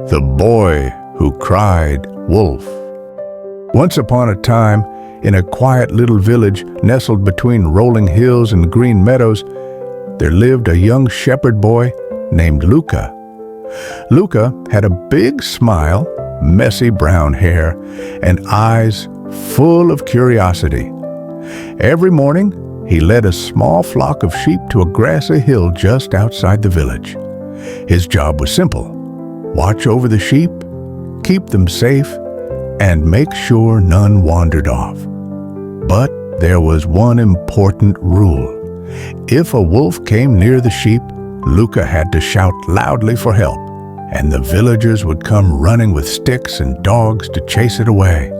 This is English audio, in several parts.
The Boy Who Cried Wolf. Once upon a time, in a quiet little village nestled between rolling hills and green meadows, there lived a young shepherd boy named Luka. Luka had a big smile, messy brown hair, and eyes full of curiosity. Every morning, he led a small flock of sheep to a grassy hill just outside the village. His job was simple: watch over the sheep, keep them safe, and make sure none wandered off. But there was one important rule. If a wolf came near the sheep, Luka had to shout loudly for help, and the villagers would come running with sticks and dogs to chase it away.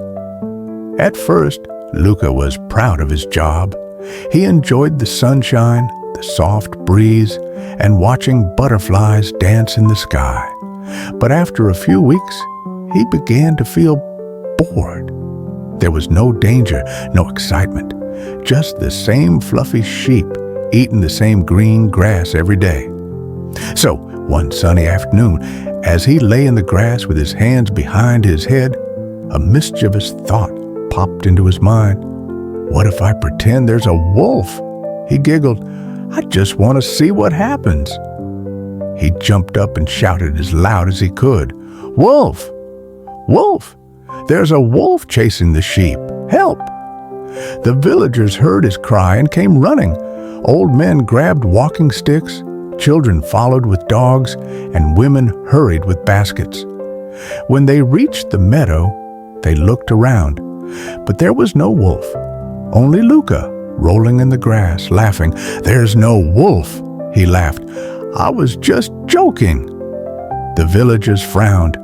At first, Luka was proud of his job. He enjoyed the sunshine, the soft breeze, and watching butterflies dance in the sky. But after a few weeks, he began to feel bored. There was no danger, no excitement, just the same fluffy sheep eating the same green grass every day. So, one sunny afternoon, as he lay in the grass with his hands behind his head, a mischievous thought popped into his mind. What if I pretend there's a wolf? He giggled. I just want to see what happens. He jumped up and shouted as loud as he could. Wolf! Wolf! There's a wolf chasing the sheep. Help! The villagers heard his cry and came running. Old men grabbed walking sticks, children followed with dogs, and women hurried with baskets. When they reached the meadow, they looked around, but there was no wolf. Only Luka, rolling in the grass, laughing. There's no wolf, he laughed. I was just joking. The villagers frowned.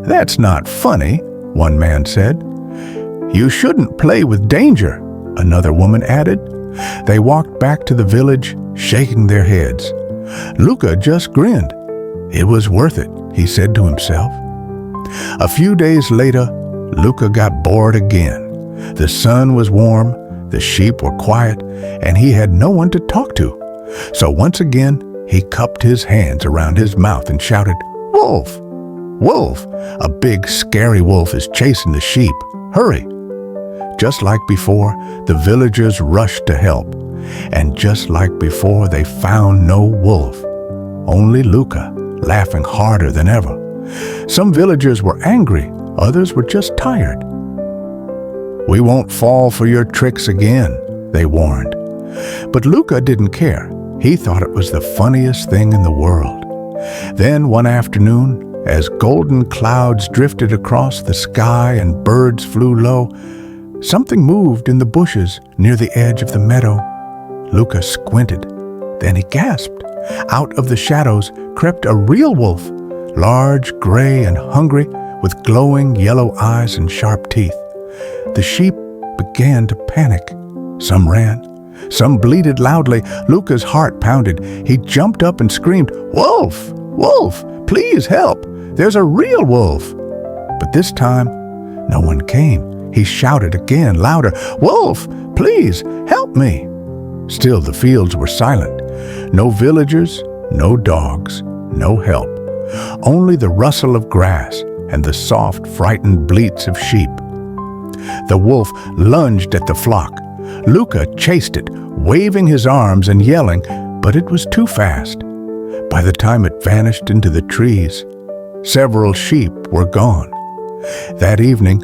That's not funny, one man said. You shouldn't play with danger, another woman added. They walked back to the village, shaking their heads. Luka just grinned. It was worth it, he said to himself. A few days later, Luka got bored again. The sun was warm, the sheep were quiet, and he had no one to talk to. So once again, he cupped his hands around his mouth and shouted, Wolf! Wolf! A big, scary wolf is chasing the sheep. Hurry! Just like before, the villagers rushed to help. And just like before, they found no wolf. Only Luka, laughing harder than ever. Some villagers were angry, others were just tired. We won't fall for your tricks again, they warned. But Luka didn't care. He thought it was the funniest thing in the world. Then one afternoon, as golden clouds drifted across the sky and birds flew low, something moved in the bushes near the edge of the meadow. Luka squinted. Then he gasped. Out of the shadows crept a real wolf, large, gray, and hungry, with glowing yellow eyes and sharp teeth. The sheep began to panic. Some ran. Some bleated loudly. Luka's heart pounded. He jumped up and screamed, Wolf! Wolf! Please help! There's a real wolf! But this time, no one came. He shouted again, louder, Wolf! Please help me! Still the fields were silent. No villagers, no dogs, no help. Only the rustle of grass and the soft, frightened bleats of sheep. The wolf lunged at the flock. Luka chased it, waving his arms and yelling, but it was too fast. By the time it vanished into the trees, several sheep were gone. That evening,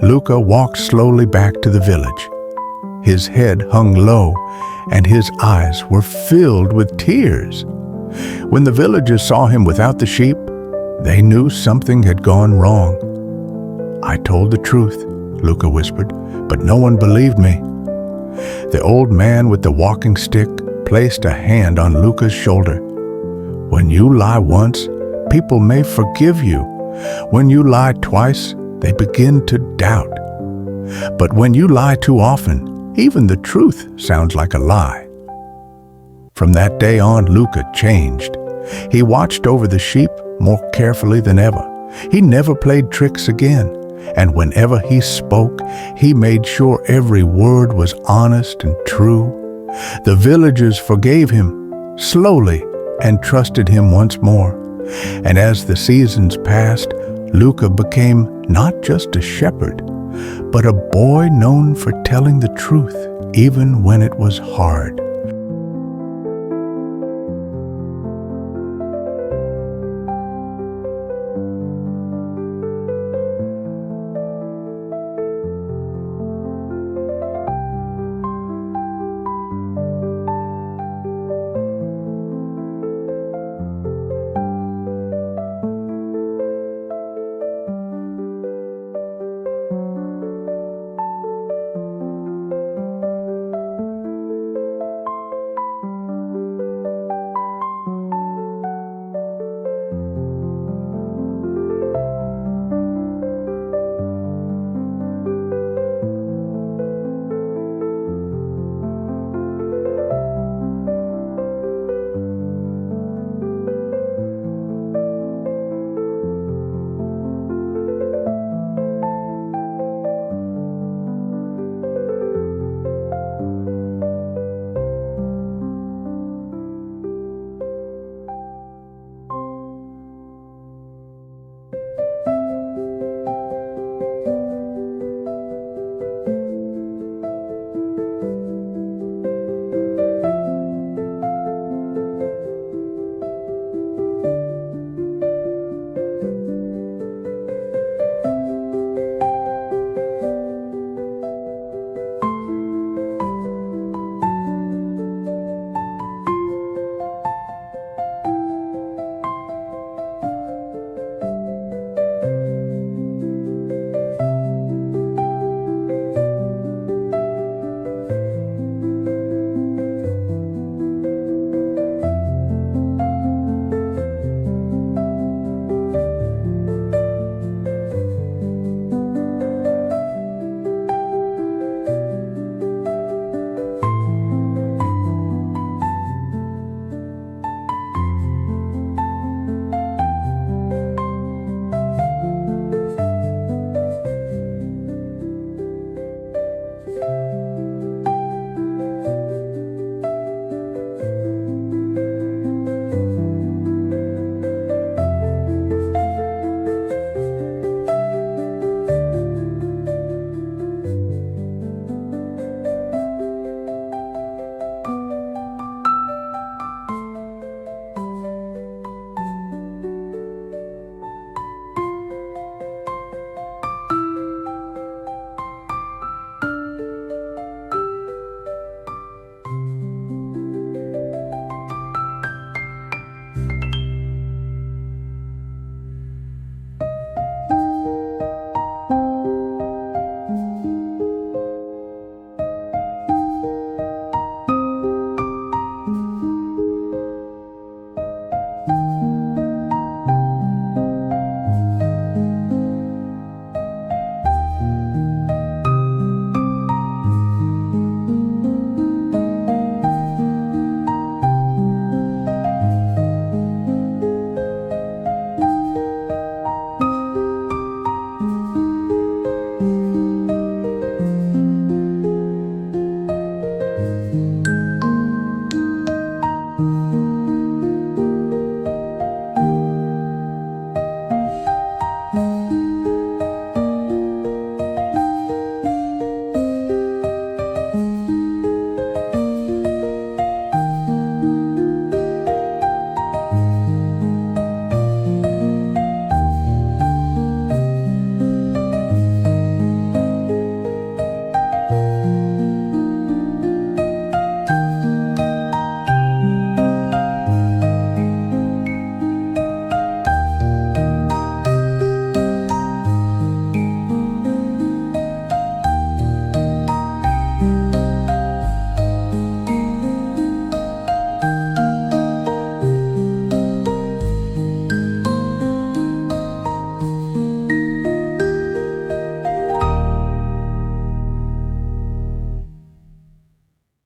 Luka walked slowly back to the village. His head hung low, and his eyes were filled with tears. When the villagers saw him without the sheep, they knew something had gone wrong. I told the truth, Luka whispered, but no one believed me. The old man with the walking stick placed a hand on Luka's shoulder. When you lie once, people may forgive you. When you lie twice, they begin to doubt. But when you lie too often, even the truth sounds like a lie. From that day on, Luka changed. He watched over the sheep more carefully than ever. He never played tricks again. And whenever he spoke, he made sure every word was honest and true. The villagers forgave him slowly and trusted him once more. And as the seasons passed, Luka became not just a shepherd, but a boy known for telling the truth even when it was hard.